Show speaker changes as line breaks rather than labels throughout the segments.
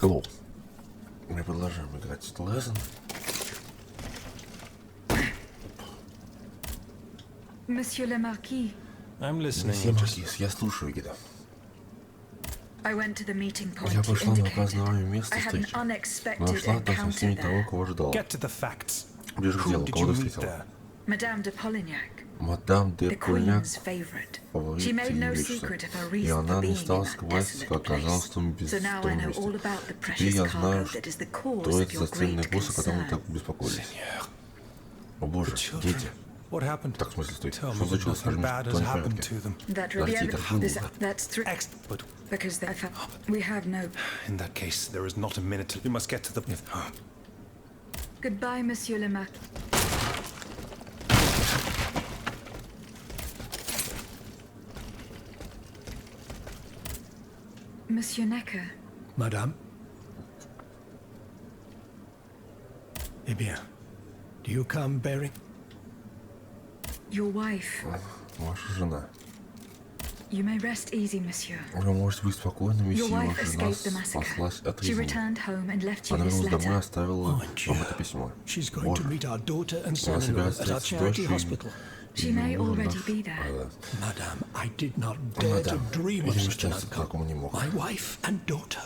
Hello. Мы продолжаем играть в Steelrising.
Monsieur le Marquis.
I'm listening.
Месье Маркиз, я слушаю, Гида.
I went to the meeting point
Я
you
пошла на
indicated.
указанное место
I had an
встречи. Но
unexpected
нашла там
encounter
совсем не того,
there.
кого ждала.
Get to the facts.
Ближе к
Who
делу,
did
кого
you
ты
meet
встретила?
there?
Madame de Polignac,
Мадам де
the
Кольняк,
Queen's favorite.
фаворит
She made no
Величества.
secret of her
И
reason
она
for
не
being
стала
in that
скрывать,
desolate
как оказалась в
place.
том
So now I know all
месте.
about the
Теперь
precious
я
cargo
знаю,
that is the
что
cause of
это
your
за ценные
great
боссы, о которых вы
concern.
так беспокоились. О боже, дети.
What happened?
Так, в смысле, стой.
Tell
Что
me
случилось?
nothing
Скажи мне,
bad
что
has
не в
happened
порядке.
to them.
That
Подожди, так не было.
that's true.
But
Because we have no.
in that case, there is not a minute till we must get to the.
Goodbye, Monsieur le Marquis. Monsieur Necker.
Madame? Eh bien, do you come bearing?
Your wife.
Ваша жена.
You may rest easy, monsieur.
Вы можете быть спокойны, месье.
Your wife
Ваша жена
escaped the
спаслась
massacre.
от
She
резни.
returned home and left you
Она
this
вернулась домой и
letter.
оставила вам это письмо.
She's going to
Боже,
meet our daughter and
она
son-in-law
собирается
at our
встретиться с
charity
дочерью
hospital.
She
и
may
мужем
already
наш.
be there.
Madame, I did not dare to
Мадам,
dream
я
of such an
мечтать о таком не
outcome.
мог.
My wife and daughter.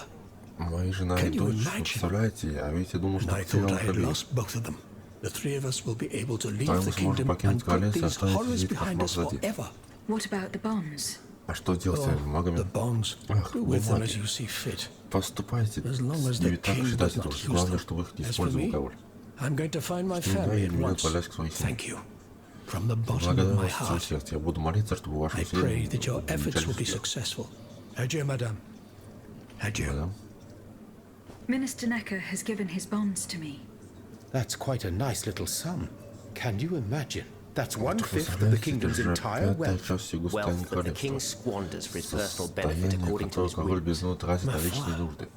Моя жена и
Can you
дочь, вы
imagine?
представляете, а ведь я думал,
And
что
I
потерял
thought I had
обеих.
lost both of them. The three of us will be able to leave
Втроем
the
мы сможем
kingdom
покинуть
and put
королевство и
these
оставить
horrors
весь этот
behind
кошмар
us
позади.
forever.
What about the bonds?
А что делать с этими магами?
The bonds,
Ах,
do with them as
бумаги.
you see fit.
Поступайте
As long as
с
the
ними так,
king
считайте
does not
нужным.
use
Главное,
them.
чтобы их не
As for
использовал
me,
король.
I'm going to find my
Что да,
family
и
at
меня
once.
отправлять к своей семье.
Thank you. From the bottom of
Благодарю
my
вас от всего
heart,
сердца. Я буду молиться, чтобы
I
ваши
pray
усилия
that your efforts will be
увенчались успехом.
successful. Adieu, madame. Adieu.
Мадам,
Minister Necker has given his bonds to me.
That's quite a nice little sum. Can you imagine? That's
вот вы
1/5 of the
представляете,
kingdom's
это же
entire
пятая
wealth.
часть всего состояния
Wealth that the king
королевства.
squanders for his personal benefit
Состояние,
according to
которое
his
король
whim.
бездумно тратит на личные нужды.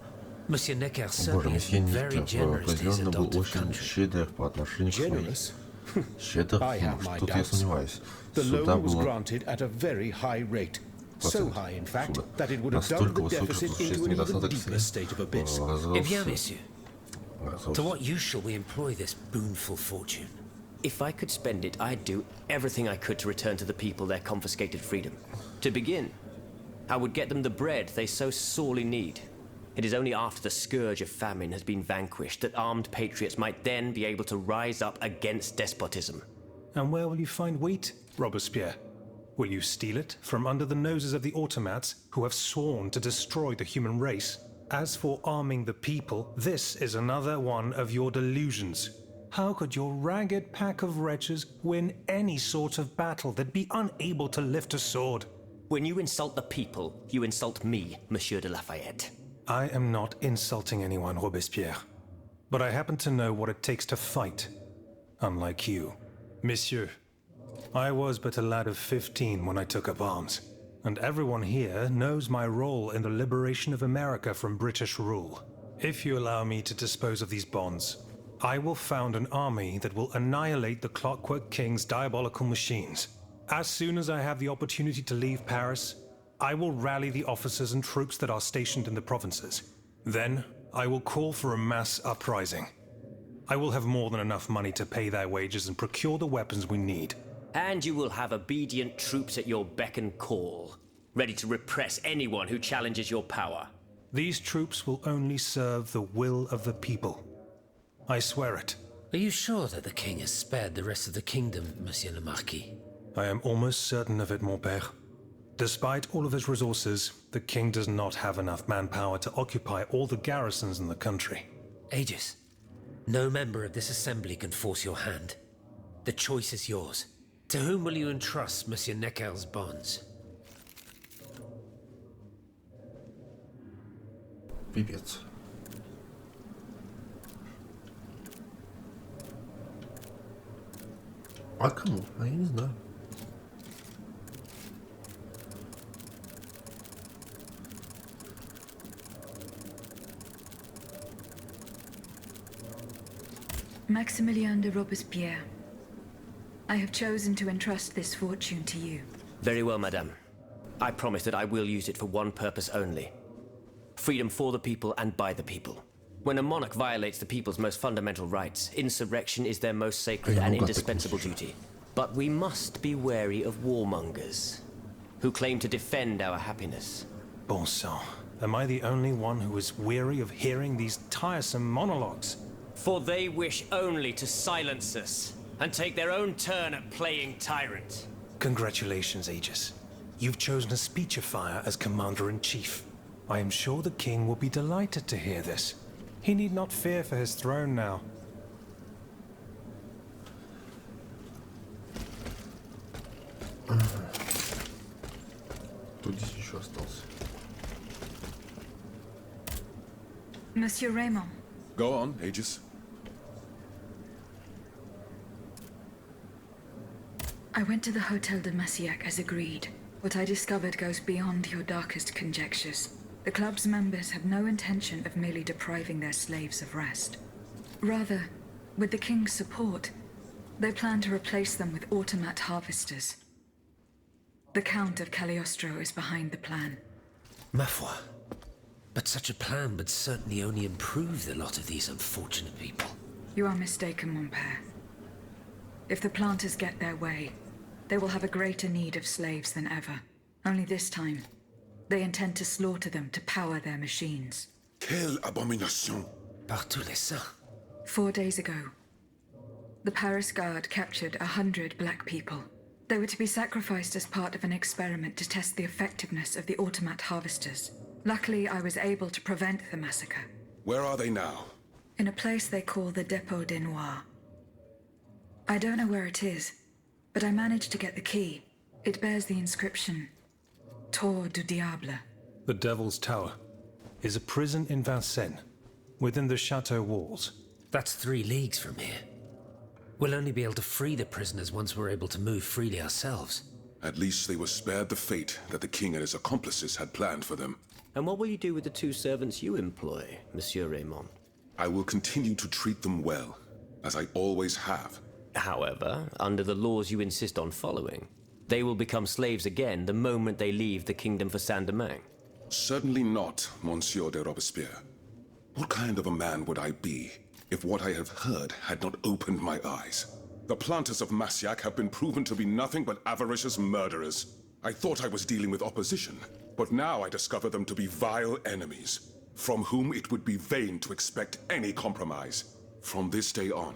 Monsieur Necker
Боже,
certainly has
месье
been very
Никер
generous to his
определенно был
adopted
очень
country.
щедр по отношению к своей.
Generous?
Щедр?
I have my
Тут я
doubts.
сомневаюсь.
The
Сюда
loan was
было
granted at a very high rate. So
процент
high, in fact,
суда.
that it would have
Настолько
dumped the
высокий,
deficit
что
into an even
недостаток
deeper state of abyss.
разросся.
Eh bien, messieurs, to
разросся.
what use shall we employ this boonful fortune?
If I could spend it, I'd do everything I could to return to the people their confiscated freedom. To begin, I would get them the bread they so sorely need. It is only after the scourge of famine has been vanquished that armed patriots might then be able to rise up against despotism.
And where will you find wheat, Robespierre? Will you steal it from under the noses of the automats who have sworn to destroy the human race? As for arming the people, this is another one of your delusions. How could your ragged pack of wretches win any sort of battle they'd be unable to lift a sword?
When you insult the people, you insult me, Monsieur de Lafayette.
I am not insulting anyone, Robespierre. But I happen to know what it takes to fight, unlike you. Monsieur, I was but a lad of 15 when I took up arms, and everyone here knows my role in the liberation of America from British rule. If you allow me to dispose of these bonds, I will found an army that will annihilate the Clockwork King's diabolical machines. As soon as I have the opportunity to leave Paris, I will rally the officers and troops that are stationed in the provinces. Then, I will call for a mass uprising. I will have more than enough money to pay their wages and procure the weapons we need.
And you will have obedient troops at your beck and call, ready to repress anyone who challenges your power.
These troops will only serve the will of the people. I swear it.
Are you sure that the king has spared the rest of the kingdom, Monsieur le Marquis?
I am almost certain of it, mon père. Despite all of his resources, the king does not have enough manpower to occupy all the garrisons in the country.
Aegis, no member of this assembly can force your hand. The choice is yours. To whom will you entrust Monsieur Necker's bonds?
Пипец. А кому? А я не знаю.
Maximilien de Robespierre, I have chosen to entrust this fortune to you.
Very well, madame. I promise that I will use it for one purpose only. Freedom for the people and by the people. When a monarch violates the people's most fundamental rights, insurrection is their most sacred and indispensable duty. But we must be wary of warmongers, who claim to defend our happiness.
Bon sang, am I the only one who is weary of hearing these tiresome monologues?
For they wish only to silence us, and take their own turn at playing tyrant.
Congratulations, Aegis. You've chosen a speechifier as Commander-in-Chief. I am sure the king will be delighted to hear this. He need not fear for his throne now.
Тут здесь еще остался.
Monsieur Raymond.
Go on, Aegis.
I went to the Hotel de Massiac as agreed. What I discovered goes beyond your darkest conjectures. The club's members have no intention of merely depriving their slaves of rest. Rather, with the king's support, they plan to replace them with automat harvesters. The Count of Cagliostro is behind the plan.
Ma foi. But such a plan would certainly only improve the lot of these unfortunate people.
You are mistaken, mon père. If the planters get their way, they will have a greater need of slaves than ever. Only this time, they intend to slaughter them to power their machines.
Quelle abomination!
Par tous les saints.
4 days ago, the Paris Guard captured 100 black people. They were to be sacrificed as part of an experiment to test the effectiveness of the automat harvesters. Luckily, I was able to prevent the massacre.
Where are they now?
In a place they call the Dépôt des Noirs. I don't know where it is, but I managed to get the key. It bears the inscription, Tour du Diable.
The Devil's Tower is a prison in Vincennes, within the chateau walls.
That's 3 leagues from here. We'll only be able to free the prisoners once we're able to move freely ourselves.
At least they were spared the fate that the king and his accomplices had planned for them.
And what will you do with the 2 servants you employ, Monsieur Raymond?
I will continue to treat them well, as I always have.
However, under the laws you insist on following, they will become slaves again the moment they leave the kingdom for Saint-Domingue.
Certainly not, Monsieur de Robespierre. What kind of a man would I be if what I have heard had not opened my eyes? The planters of Massiac have been proven to be nothing but avaricious murderers. I thought I was dealing with opposition, but now I discover them to be vile enemies, from whom it would be vain to expect any compromise. From this day on,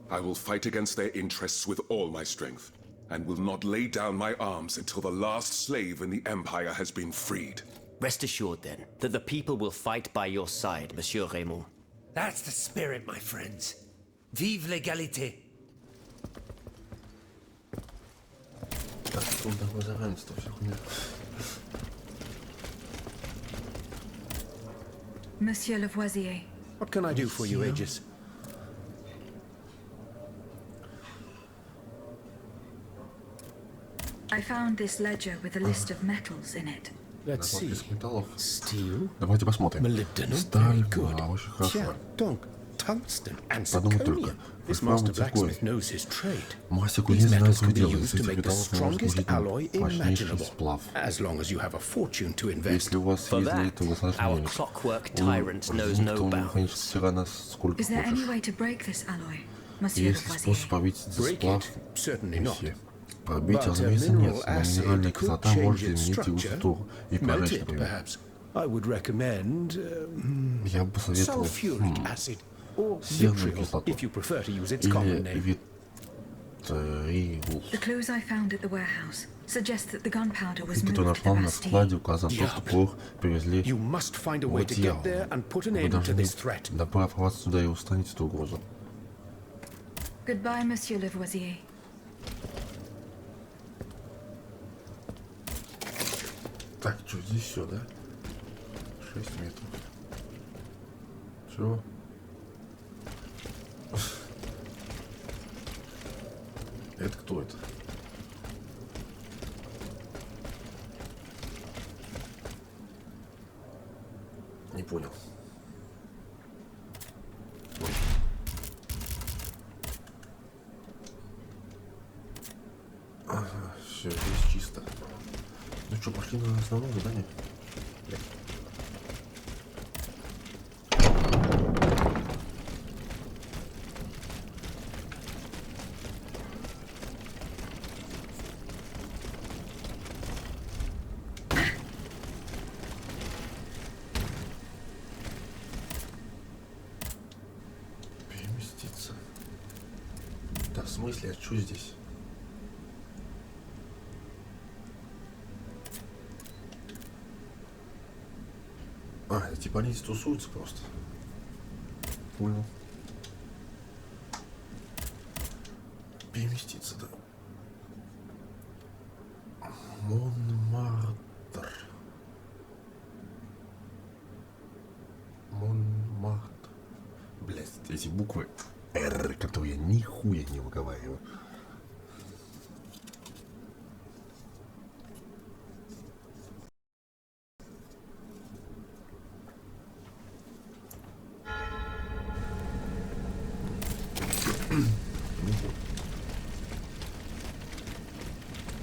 I will fight against their interests with all my strength, and will not lay down my arms until the last slave in the Empire has been freed.
Rest assured, then, that the people will fight by your side, Monsieur Raymond.
That's the spirit, my friends. Vive l'égalité.
Так, тут такое заранство, все хуйня.
Monsieur Lavoisier.
What can I do for you, Aegis?
I found this ledger with a list of metals in it.
Let's see.
Список металлов.
Steel,
Давайте посмотрим.
molybdenum,
Сталь,
very good.
очень хорошо.
Yeah, donc, tungsten and
Подумай только.
zirconium. This
Правда,
master
цирконий.
blacksmith knows his trade.
Мастер
These
кузнец знает
metals
свое
can be
дело. Из
used to
этих
make the
металлов можно
strongest
служить
alloy
мощнейший
imaginable,
сплав.
as long as you have a fortune to invest.
Если у вас
For
есть для
that,
этого достаточно
our
денег,
clockwork tyrant knows no bounds.
механический тирана сколько
Is there any
хочешь.
way to break this alloy, Monsieur
Есть ли способ
Lavoisier?
пробить этот
Break
сплав?
it? Certainly not.
Месье. Пробить,
But a
разумеется,
mineral
нет, но минеральная
acid could
кислота
change
может
its
изменить его
structure,
структуру и
melt
поджечь,
it,
например.
perhaps. I would recommend
Я бы посоветовал
sulfuric acid or
серную
vitriol,
кислоту
if you prefer to use its common
или
name.
витрил.
The clues I found at the warehouse suggest that the gunpowder was
Который
moved to the
нашла на
Bastille.
складе, указан то, что порох привезли
You must find a way
в
to
дьявол.
get there and put an
Вы
end to
должны
this threat.
добраться сюда и устранить эту угрозу.
Goodbye, Monsieur Lavoisier.
Так, что здесь все, да? 6 метров. Все. Это кто это? Не понял. Ага, все, здесь чисто. Ну что, пошли на основное задание. смысле? А что здесь? А, это типа они здесь тусуются просто. Понял. Переместиться, да. Монмартр. Монмартр. Блять, эти буквы Р, которые я нихуя не выговариваю.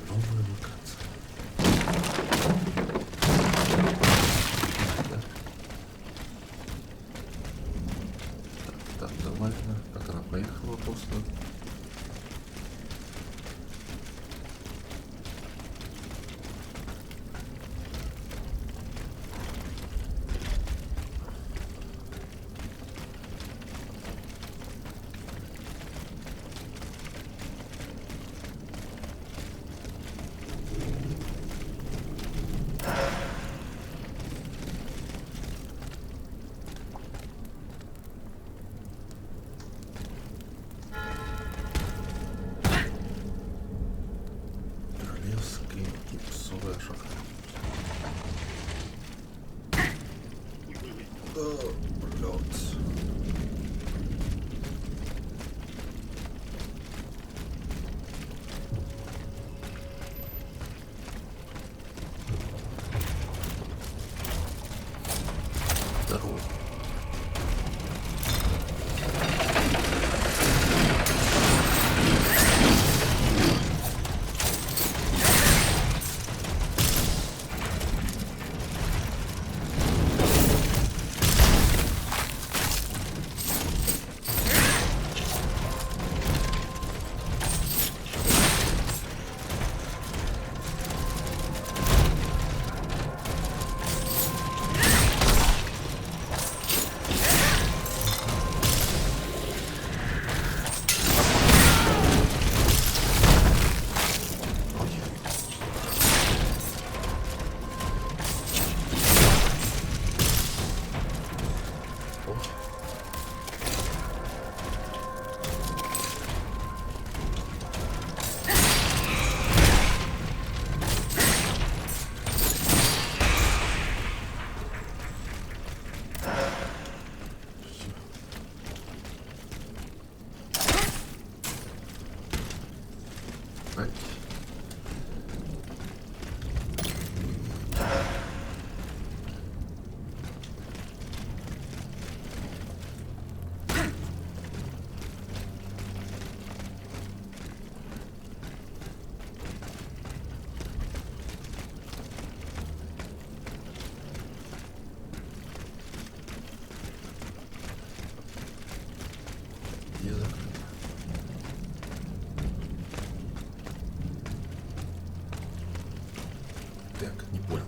Новая локация. Так, нормально. Как она поехала просто. Королевский гипсовая шахта. Блядь. Здорово. Так, не понял.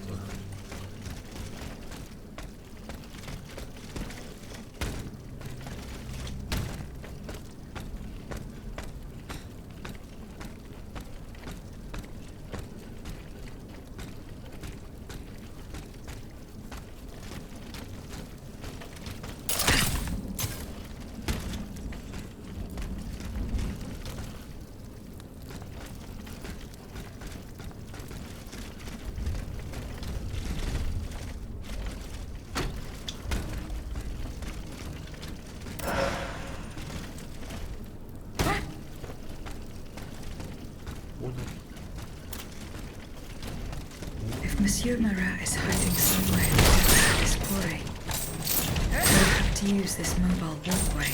If Monsieur Marat is hiding somewhere in the depths of this quarry, we'll have to use this mobile walkway.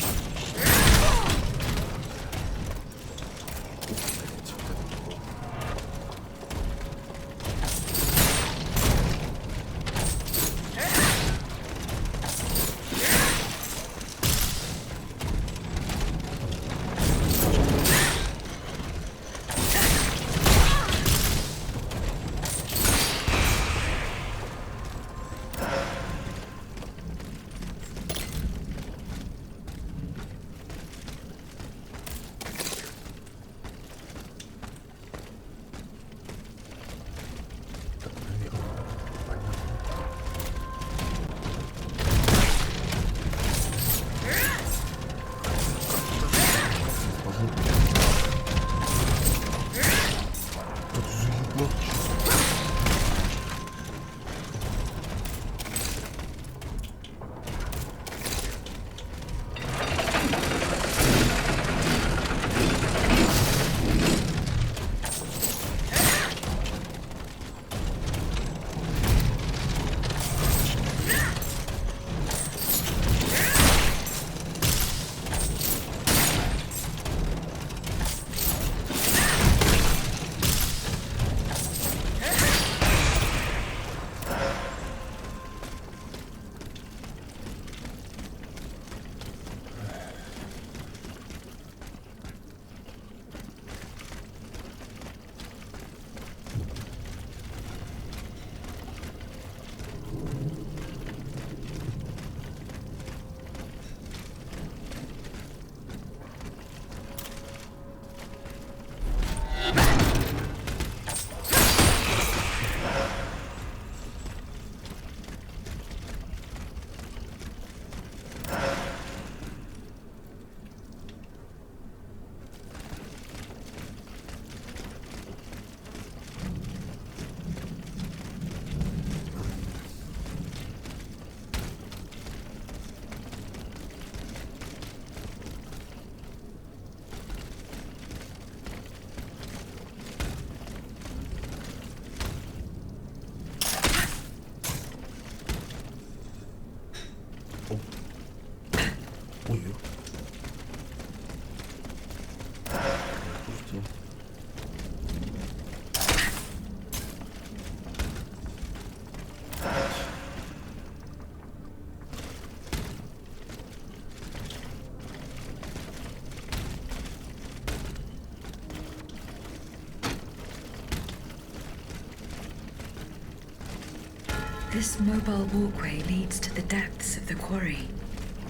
This mobile walkway leads to the depths of the quarry.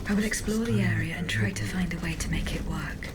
I will explore the area and try to find a way to make it work.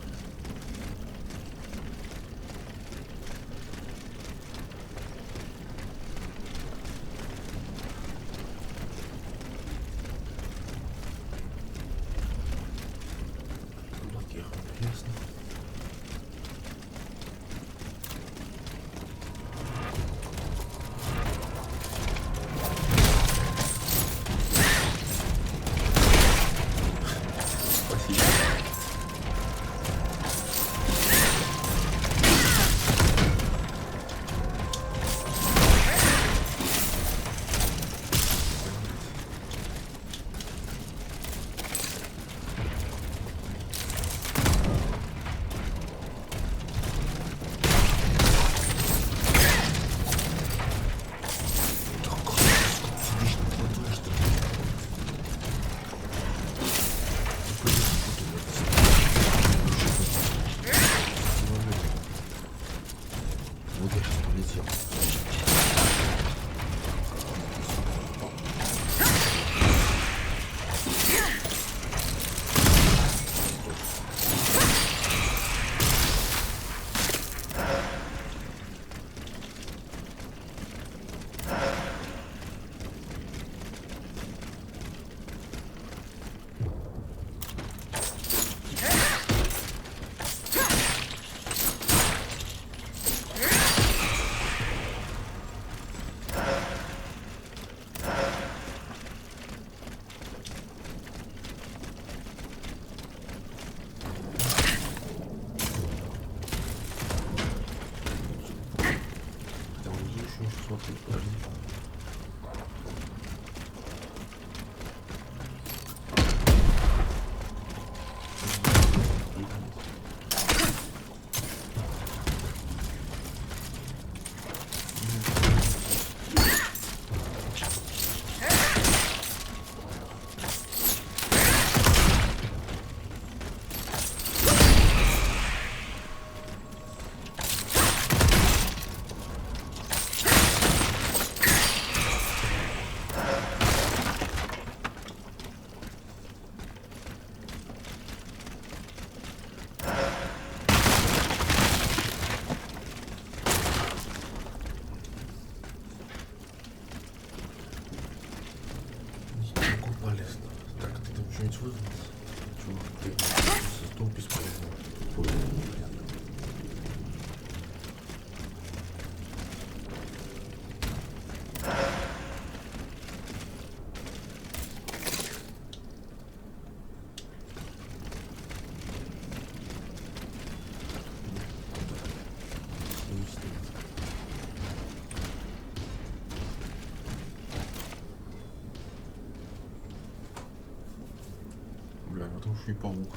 Потому что и паук.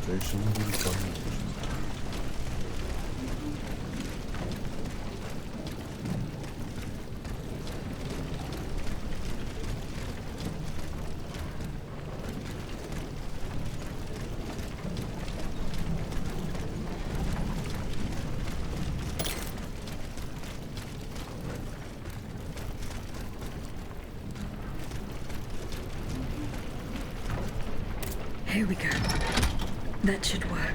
Дальше не будет помнить.
Here we go. That should work.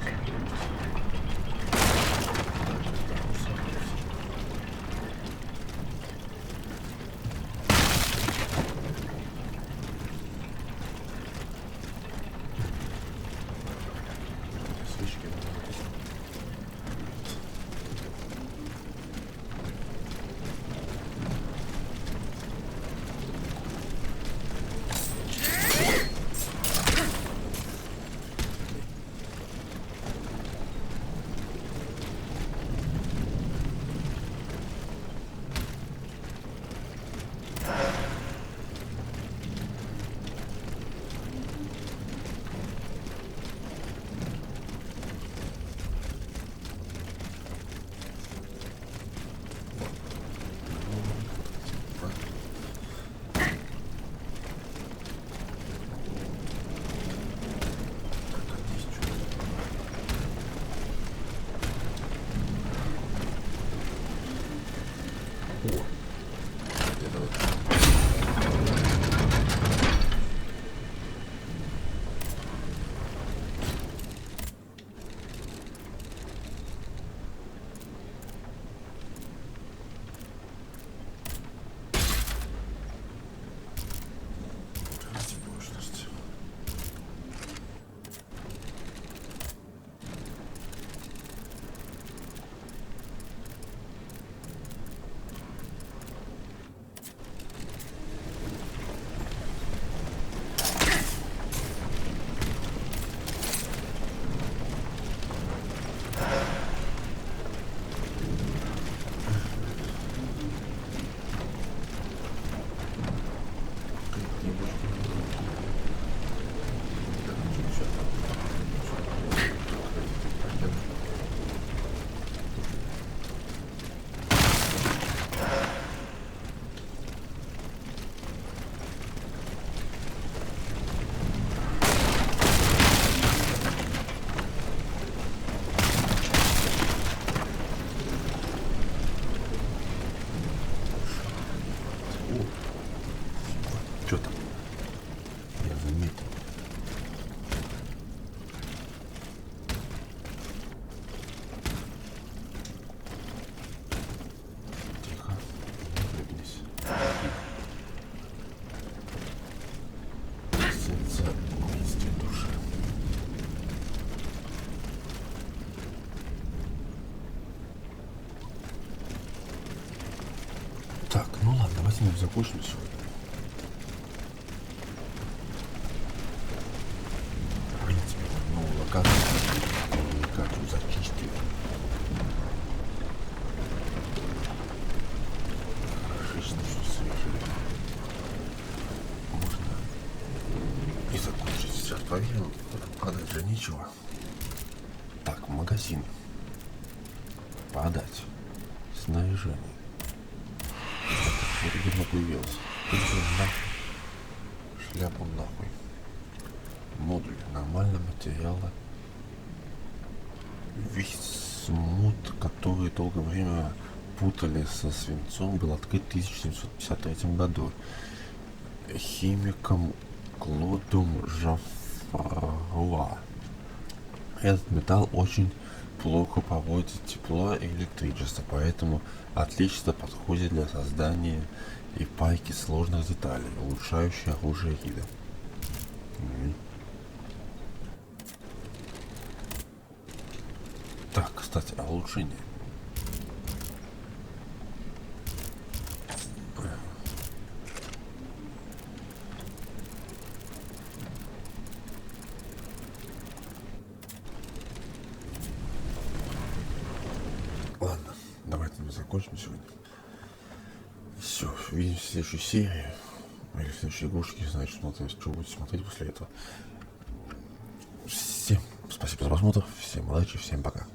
Что там? Я заметил. Тихо. Не прыгнись. Сердце вместе души. Так, ну ладно, давайте мы закончим сегодня. Карту зачистил. Хорошечно, что свежее. Можно и закончить. Сейчас проверим. Продать же нечего. Так, магазин. Подать. Снаряжение. Это все появилось. Шляпу нахуй. Модуль. Нормально материалы. Висмут, который долгое время путали со свинцом, был открыт в 1753 году химиком Клодом Жафруа. Этот металл очень плохо проводит тепло и электричество, поэтому отлично подходит для создания и пайки сложных деталей, улучшающих оружие вида. Так, кстати, о улучшении. Ладно, давайте мы закончим сегодня. Все, увидимся в следующей серии. Или в следующей игрушке, не знаю, что будете смотреть после этого. Всем спасибо за просмотр, всем удачи, всем пока.